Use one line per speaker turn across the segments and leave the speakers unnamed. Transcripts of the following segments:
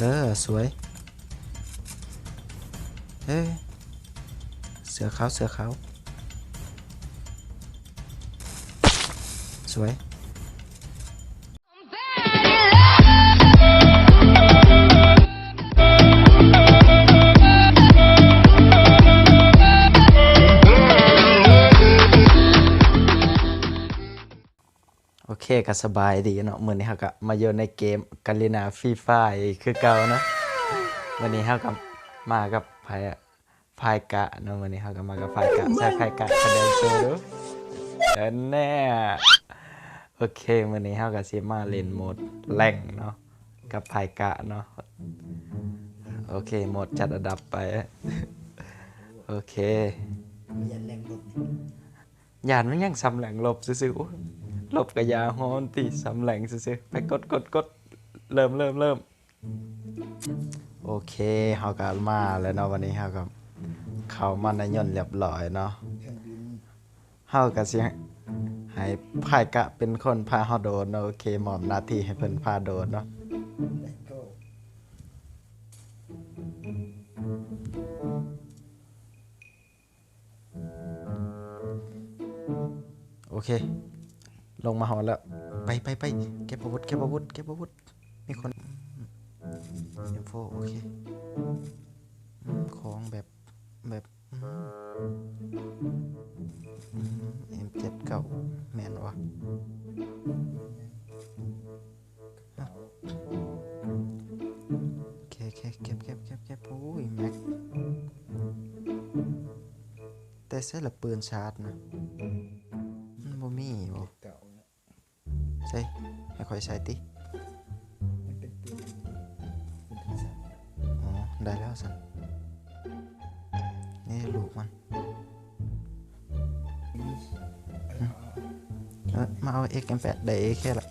สวยเสือขาวสวยโอเคก็สบายดีเนาะมื้อนี้เฮาก็มาอยู่ในเกมกาลินาฟรีไฟคือเก่าเนาะมื้อนี้เฮาก็มากับไผกะเนาะมื้อนี้เฮาก็มากับไผกะใส่ไผกะแสดงตัวดูแน่โอเคมื้อนี้เฮาก็สิมาเล่นโหมดแรงเนาะกับไผกะเนาะโอเคโหมดจัดอันดับไปโอเค
ยันแรงลบ
ยานมันยังซ้ำแหล่งลบซื่อๆลบกับยาฮ้อนติซ้ำแหล่งซื่อๆไปกดเริ่มโอเคเฮาก็มาแล้วเนาะวันนี้เฮาก็เข้ามาในยนต์เรียบร้อยเนาะเฮาก็สิให้พายกะเป็นคนพาเฮาโดดเนาะโอเคมอบหน้าที่ให้เพิ่นพาโดดเนาะโอเคลงมาหอแล้วไปเก็บอาวุธมีคนM4โอเคของแบบM7 เก่าแม่นวะโอเคเก็บโอ้ยแม็กแต่ใช้ละปืนชาร์จนะมันบ่มีบ่ใช่ให้ค่อยใช้ติอ๋อได้แล้วสันนี่ลูกมันมาเอา XM8 ได้ AK ละ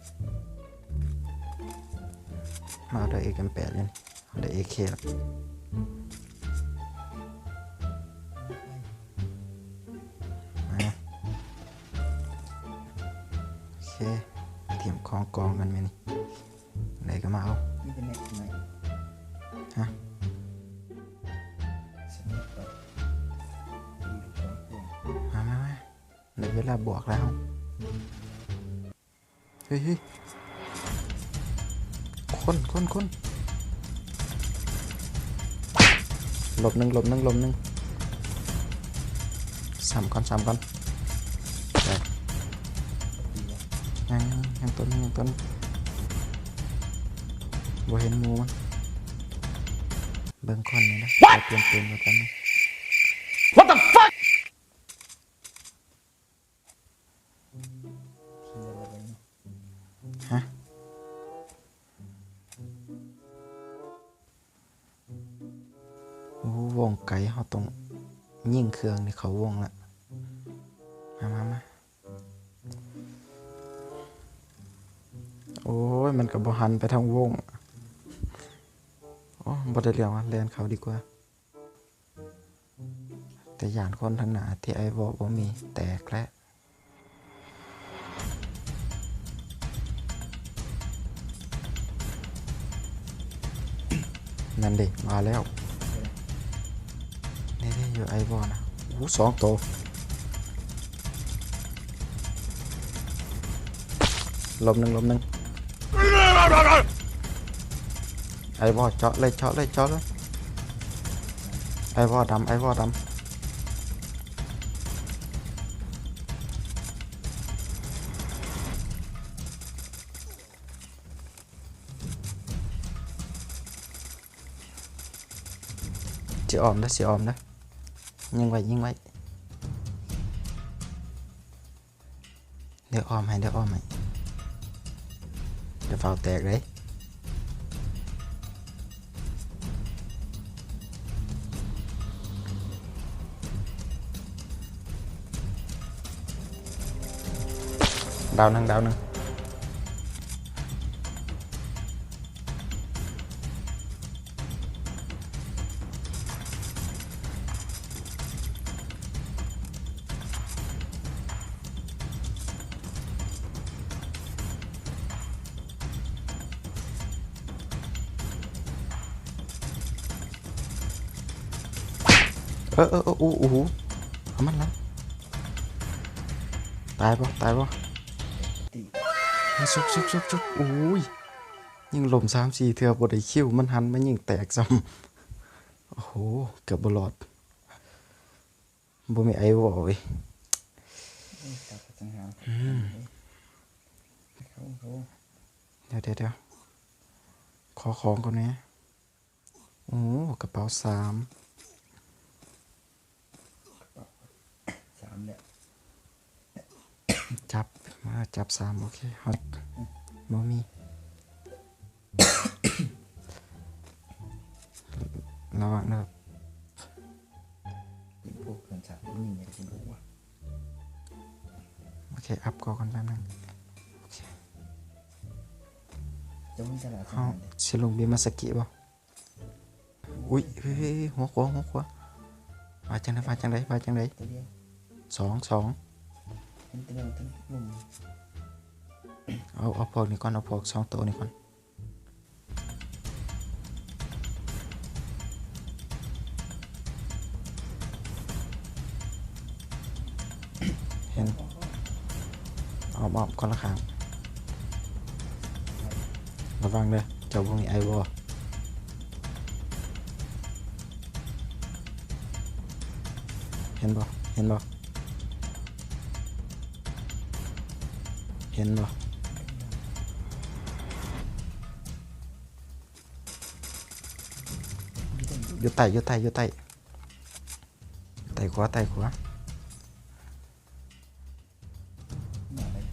มาเอาได้ XM8 เลยได้ AK ละโอเคเตรียมของกองกันไหมนี่ไหนก็มาเอา
นี่เป็นแม็กซ์ไหม
ฮะมาในเวลาบวกแล้วเฮ้ยคนหลบหนึ่งสามก่อนได้ยังต้นบ่เห็นงูมันเบิ่งคนนี่นะเปลี่ยนปืนมากันนะ What the fuck ฮะโอ้วงไกลเขาต้องยิงเครื่องนี่เขาวงละมาโอ้ยมันกับบ่หันไปทางวงโอ้บ่ได้เรื่องว่าแลนเขาดีกว่าแต่ย่านคนทางหน้าที่ไอ้บ่มีแตกแล้วนั่นดิมาแล้วนี่อยู่ไอ้บอนะโอ้2 ตัวลมหนึ่งไอ้บอเจาะเลยไอ้บอดำจะออมนะยิงไว้เดี๋ยวออมให้เดี๋ยวเฝ้าแตกเลยดาวหนึ่ง โอ้โหเอามันแล้วตายปะตายปะ
ตี
ชุบโอ้ยยิงลม3-4เทือบดได้คิวมันหันมันยิงแตกซ้ำโอ้โหเกือบบลอดบ่มีไอ้วอเว้ย
จับสังหารเขา
เดี๋ยวขอของก่อนนะโอ้กระเป๋า3
สามเนี่ย
จับมาจับ3โอเคฮอตบ่มีระวังนะครับ
เป็นพวกเกินสามนี่ไงคุณรู้ว่า
โอเคอัพก่อนแป๊บนึง
จะไม่ตลาดสัง
เอา
หารเลย
ชิลุงบิมาสกิบ่อุ้ยเฮ้ยหัวขวาว่าจังได๋
ตัวเดียว
2
เป็นตัวเดียวทั้งมุม
เอาพวกนี้ก่อนเอาพวก2ตัวนี้ก่อนเห็นเอาก่อนละครั้งระวังเด้อเจ้าพวกนี้ไอ้บ่เห็นบ่เห็นบ่อยู่ใต้ขวา
หนาเลย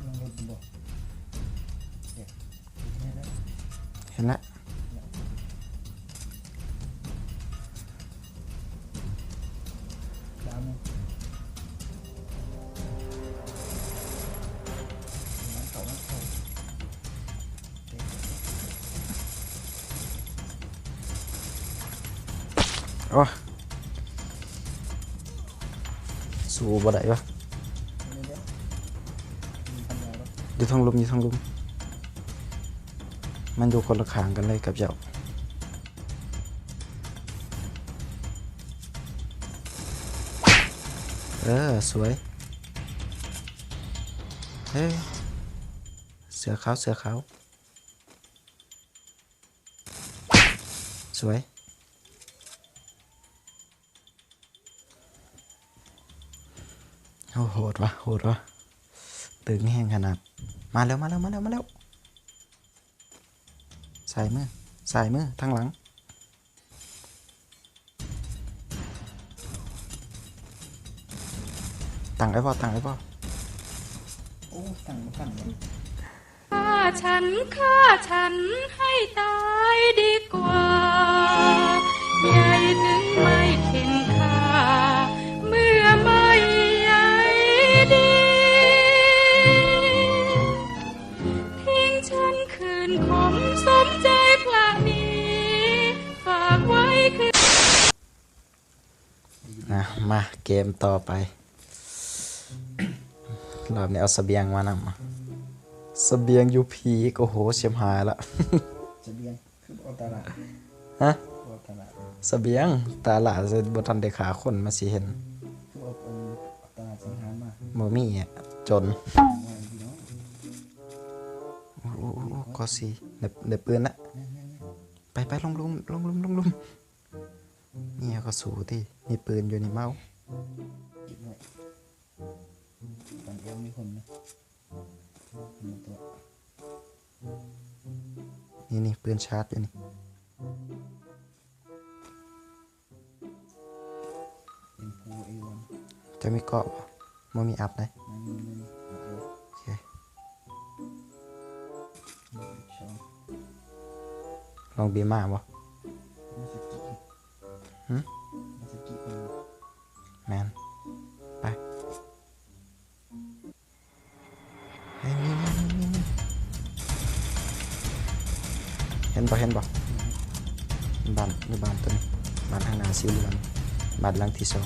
ลองรถบอกเดี๋ยวนี่แล้ว
เห็นละ
ดาวนึงเขา
โอ้สู้บ่ได้วะ
เดี๋ยวปัญญาแล้ว
อยู่ทางลมมันอยู่คนละข้างกันเลยกับเจ้าสวยเฮ้ยเสือขาวสวยโอ้โหดวะตึงแห้งขนาดมาแล้วสายมือทางหลังตั้งไอ้บ่
โอ้ตั้งเลย
ฆ่าฉันให้ตายดีกว่า ใหญ่ถึงไม่เข็นค่า เมื่อไม่ใหญ่ดี ทิ้งฉันคืนคมสมใจพระนี้ ฝากไว้คือ
มาเกมต่อไปรอบนี้เอาเสบียงมานำเสบียงยูพีโอ้โหเสียมหายละ
จะเบียงคือเอาตลาด
ฮะ
เอาตลาด
เสบียงตาหลาจะบ่ทันได้ขาคนมาสิเห็น
คือเอาตลาดสังหารมา
บ่มีอ่ะจน
ว่าพี่น้อง
โอ้ก็สิได้ปืนละไปลงลุมนี่ก็สู้ที่มีปืนอยู่นี่เมา
เก็บไว้ตอนเอวมีคนนะมีตัว
นี่ปืนชาร์จอยู่นี่
เป็นภูเอวัน
จะมีเกาะบ่มีอัพเลย
นั่นเอาเอว
โอเค
ช่อง
ลองบีมาบ่
มาสกิ
หึ
มาสกิคน
แมนไปเฮ้ยนี่เห็นบ่บ้านตัวนี้บ้านข้างหน้าสีเหลืองบ้านหลังที่2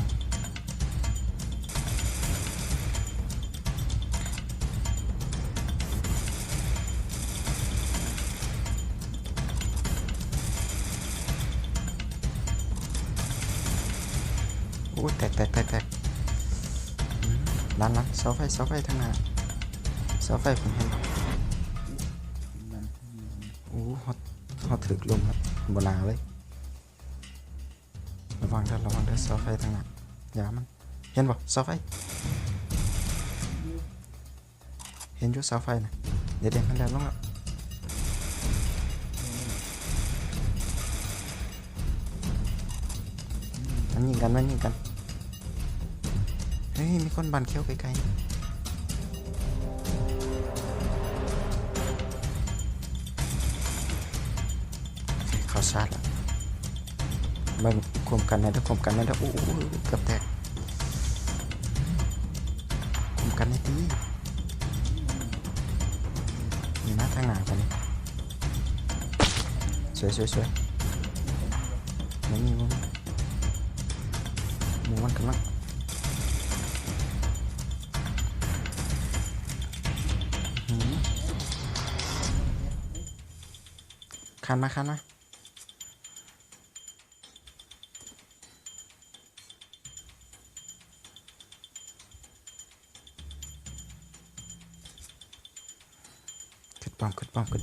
อ้แตกลันเสาไฟทางหน้าเสาไฟผมเห็นโอ้ฮอดถึกลมครับบนหนาเลยระวังเด้อเสาไฟทางหน้าอย่ามันเห็นบ่เสาไฟเห็นอยู่เสาไฟนะเดี๋ยวมันแล้วลงแล้วมันยิงกันเฮ้ยมีคนบันเคี้ยวไกลๆเขาชาร์จแล้วมันข่มกันนะเด้อโอ้เกือบแตกข่มกันในตีมีหน้าทางหน้ากันนี่สวยมันมีหมูมันกำลังคันมาขึ้น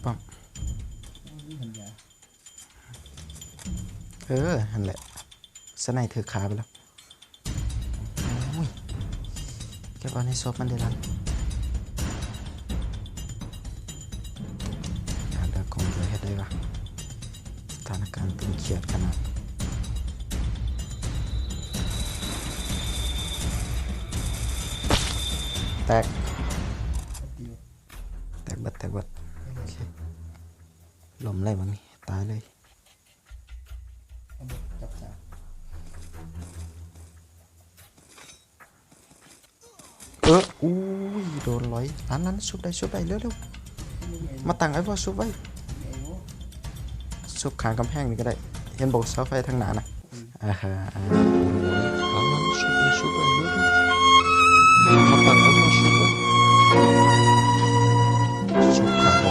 ป้อมหันแหละสไนถือขาไปแล้วโอ้ยเก็บเอาในซบมันได้แล้วเลือกคงจะเฮ็ดได้ปะสถานการณ์ตึงเครียดขนาดแตกบัดโอเคลมเลยบางนี้ตายเลยอุ้ยโดนร้อยนั้นชุบได้เร็วมาตั้งไอ้พอชุบไว้ชุบขางกำแพงนี่ก็ได้เห็นบอกเสาไฟทางหน้านะนั้นชุบได้เร็วมาตั้งไอ้พอชุบไว้ชุบขางกำแพงนี่ก็ได้เห็นบอกเสาไฟ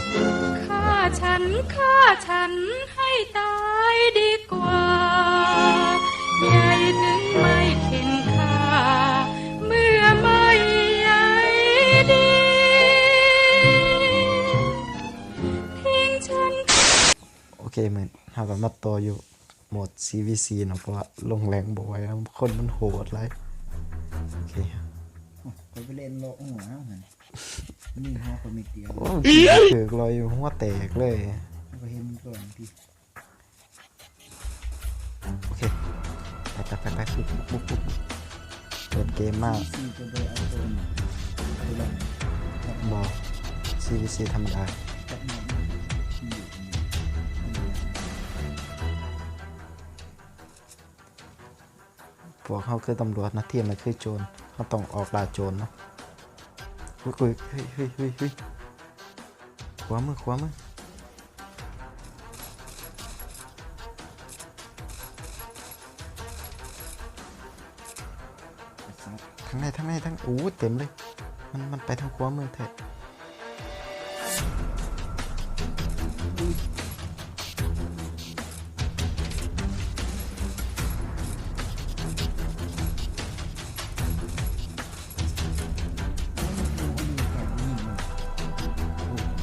ทางหน้านะ
ฆ่าฉันให้ตายดีกว่าใหญ่ถึงไม่เข็นค่าเมื่อไม่ใหญ่ดีทิ้งฉัน
โอเคเหมือนหากันมาต่ออยู่โหมด CVC เนาะเพราะว่าลงแรงบ่อยคนมันโหดเลยโอเค
ไปเล่นโลกหัวนี่หัวคนไม่เตียว
ถือลอยอยู่หัวแตกเลย
ไปเห็นมันก่อนพี่
โอเคไปปุ๊บเปิดเกมมากบอก CVC ธรรมดาพวกเขาคือตำรวจนะเทียมมันคือโจรเขาต้องออกล่าโจรเนาะเฮ้ยขวามือทางในโอ้เต็มเลยมันไปทางขวามือแท้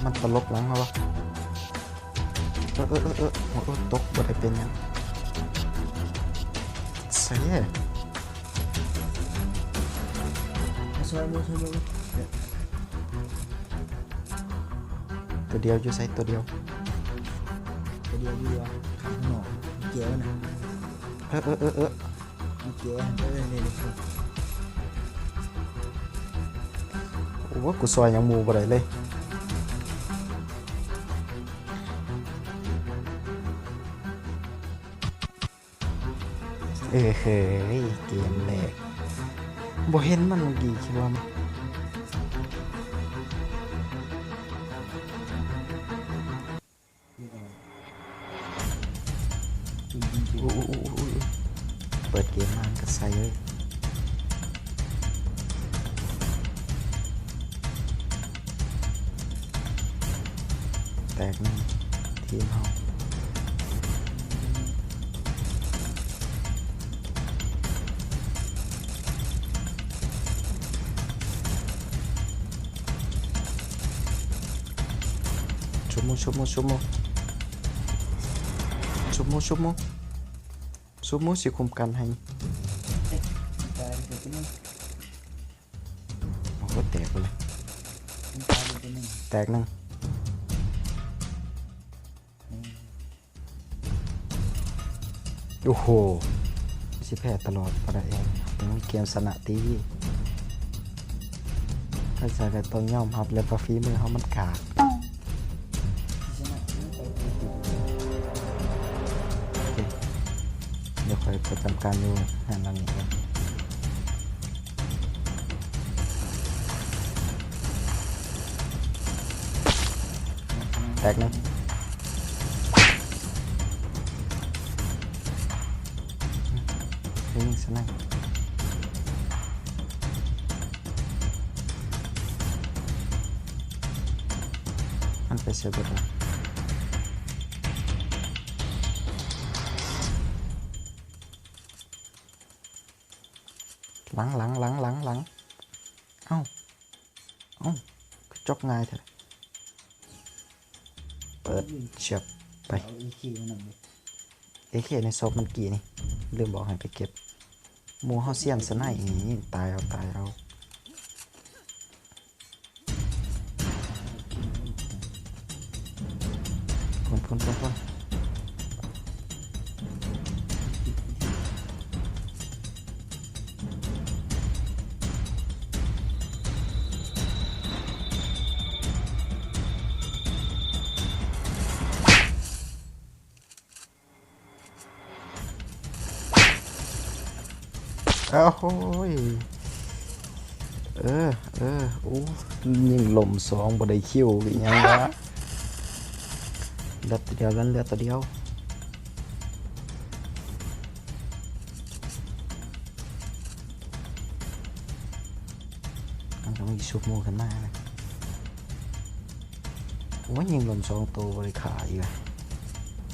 มันตลบหลังมาวะตกบ่ได้เป็นยังเสียตัวเดียวอยู่ไซต์ตัวเดียว
อยู่ข้างนอกเกี่ยวนะเกี่ยวนี่
โอ้กูซอยยังมูบ่ได้เลยเฮ้ยเกมแรกบ่เห็นมันเมื่อกี้คิดว่ามันเปิดเกมมาก็ใส่เลยแตกนึงทีมเฮา ชุบมูชุบมูชุบมูชุบมูชุบมูชุบมูสิคุมกันให้
ตายไปตัวนึง
โอ้โหแตกไปเลย
ตายไปตัวนึง
แตกหนึ่งโอ้โหสิแพ้ตลอดปะได้เองเป็นเกมสนะตีถ้าจะได้ต้องยอมรับแล้วว่าฝีมือเขามันกาก
ชนะไปตัวจุด
เดี๋ยวคอยประจำการอยู่งานหลังนี้กันแตกหนึ่งยิงสนั่งมันไปเสียบเลยหลังเอ้าจกง่ายเถอะเปิดเชือบไป
เอาอีคีมาหน่อยดิ
เอเคในศพมันกี่นี่ลืมบอกให้ไปเก็บหมูเฮาเสียมสนายนี่ตายเอาพ่นอ้าวโอ้ยโอ้ยิงลมสองบ่ได้คิวอีหยังวะเลือดตัวเดียวเลือดตัวเดียวมันต้องมีชุบหมูขึ้นมาเลยโอ้ยยิงลมสองตัวบ่ได้ขาอีกอะ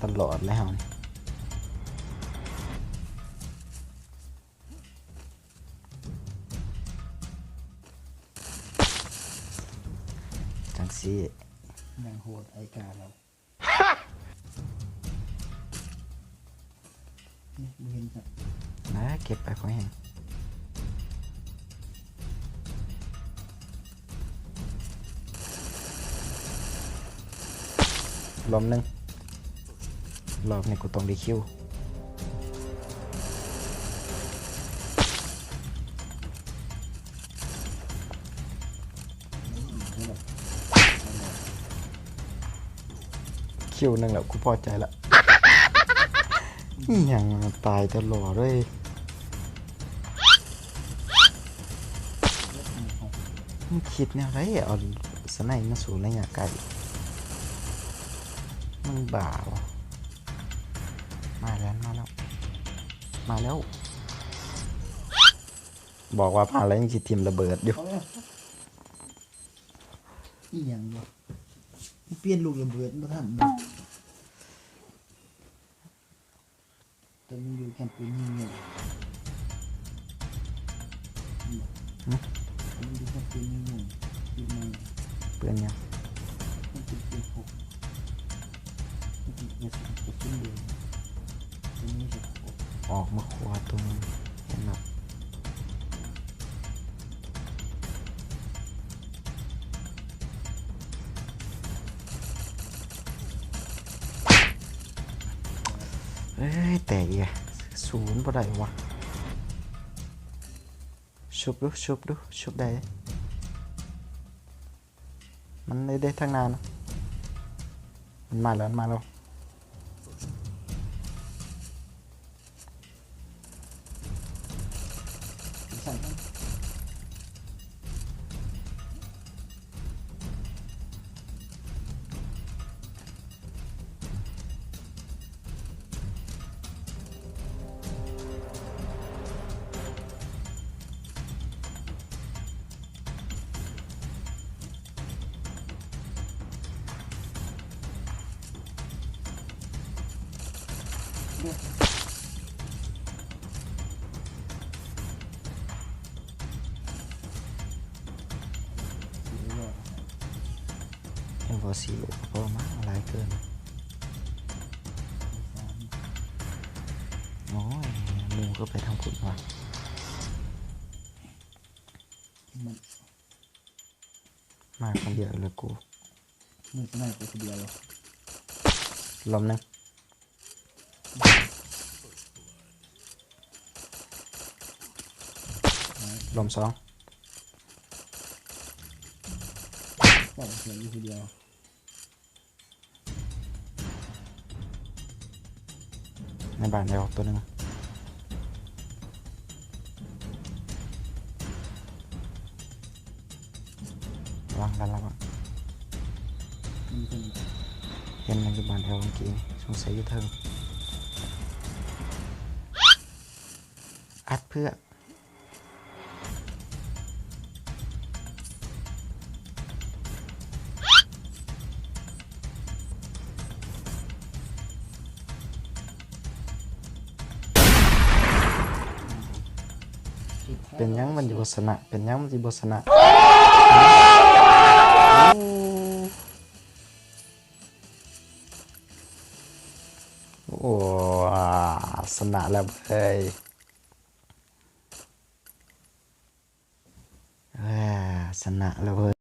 ตลอดแล้วนี่จังซี่
นางโหดไอกาเรานี่ดูเห็นครับ
นะเก็บไปพอแห้งรอบหนึงรอบนี้กูต้องได้คิวคิวหนึงแล้วกูพอใจละอิหยังมันตายตลอดเลยมึงคิดแนวไรเอาสไนมาสู่ระยะไกลมึงบ้าวะมาแล้ว บอกว่าผ่านแล้วยังสิทีมระเบิดอยู่
เอาแล้วอีหยังบ่เปลี่ยนลูกระเบิดบ่ทันบ่แต่มันอยู่แคมป์นี่เนี่ยมันอยู่แคมป์นี่เนี่ยอยู่ใน
เปื้อนยัง
มันเป็นปีหกมันเป็นปีสิบเป็นเดือนเป็นนี้สิบหก
ออกมาขวาตรงเห็นแบบเอ้ยแตกอีกอะศูนย์บ่ได้วะชุบได้มันได้ทั้งนานนะมันมาแล้ว
ใส่ไหม
เ พอ4 ลูกก็พอมากหลายเกิน
สาม
โอ้ยหมูก็ไปทำคุณว่ะ
มัน
มาคนเดียวเลยกู
มันจะไม่ไปคนเดียวหรอก
ลมหนึงลม2
บอกเสียงอยู่คนเดียว
ในบ้านได้ออกตัวหนึงระวังกันระวัง
มันคน
เห็นมันอยู่บ้านแถวเมื่อกี้นี่สงสัยอยู่เทิงอัดเพื่อเป็นหยังมันอยู่บสนะเป็นหยังมันอยู่บสนะโอ้สนะแล้วเฮ้ยสนะแล้วเว้ย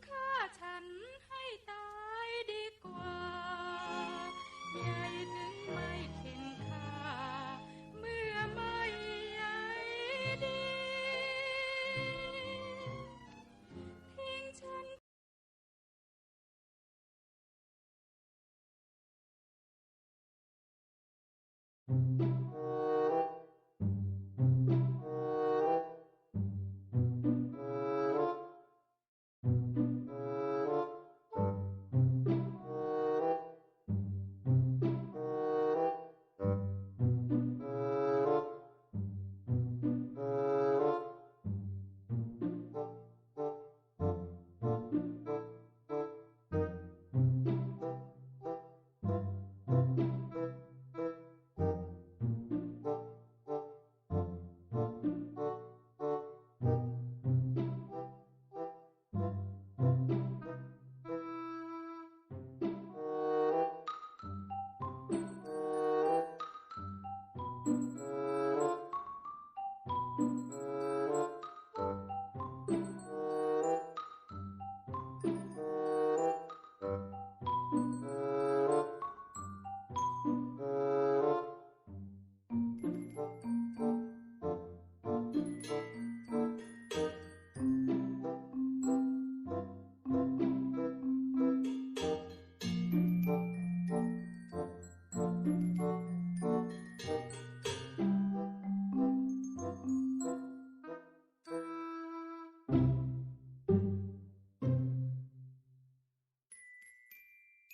ฆ่าฉันให้ตายดีกว่าใหญ่ถึงไม่เข็นค่าเมื่อไม่ใยดีทิ้งฉัน
เ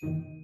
Thank